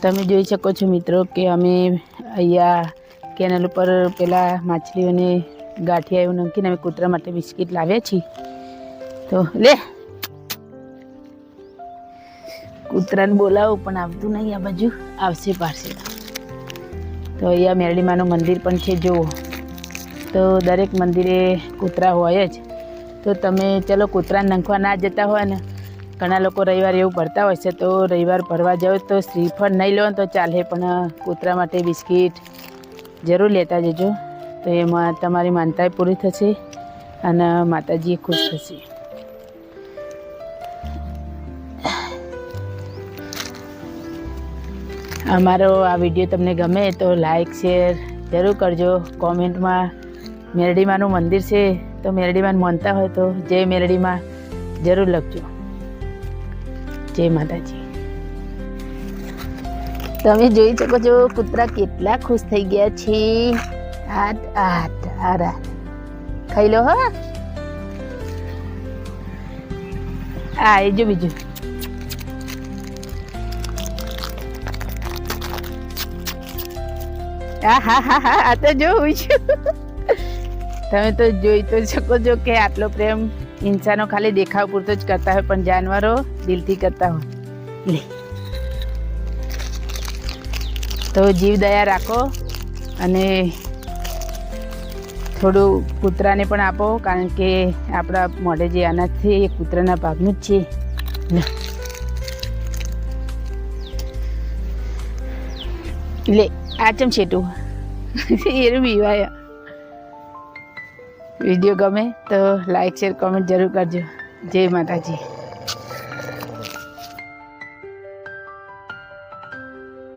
તમે જોઈ શકો છો મિત્રો કે અમે અહીંયા કેનલ ઉપર પેલા માછલીઓને ગાંઠિયા એવું નાખીને અમે કૂતરા માટે બિસ્કિટ લાવ્યા છીએ. તો લે કૂતરાને બોલાવું પણ આવતું નહીં, આ બાજુ આવશે પારસે. તો અહીંયા મેરડીમાનું મંદિર પણ છે જુઓ. તો દરેક મંદિરે કૂતરા હોય જ. તો તમે ચલો કૂતરાને નાખવા ના જતા હોય ને, ઘણા લોકો રવિવાર એવું ભરતા હોય છે, તો રવિવાર ભરવા જાઓ તો શ્રીફળ નહીં લો તો ચાલે, પણ કૂતરા માટે બિસ્કિટ જરૂર લેતા જજો. તો એમાં તમારી માનતાએ પૂરી થશે અને માતાજી ખુશ થશે. અમારો આ વિડીયો તમને ગમે તો લાઈક શેર જરૂર કરજો. કોમેન્ટમાં મેરડીમાનું મંદિર છે તો મેરડીમાન માનતા હોય તો જય મેરડીમાં જરૂર લખજો. જય માતાજી. તમે જોઈ શકો છો કૂતરા કેટલા ખુશ થઈ ગયા છે. ખાઈ લો. હા એ જો બીજું આ તો જોઉં છું. તમે તો જોઈ તો શકો છો કે આટલો પ્રેમ ઇન્સાનો ખાલી દેખાવ પૂરતો જ કરતા હોય, પણ જાનવરો દિલથી કરતા હોય. લે તો જીવ દયા રાખો અને થોડું કૂતરાને પણ આપો, કારણ કે આપણા મોઢે જે અનાજ છે એ કૂતરાના ભાગનું જ છે. લે આ ચમ છેટું એનું બીવાય. વિડીયો ગમે તો લાઈક શેર કોમેન્ટ જરૂર કરજો. જય માતાજી.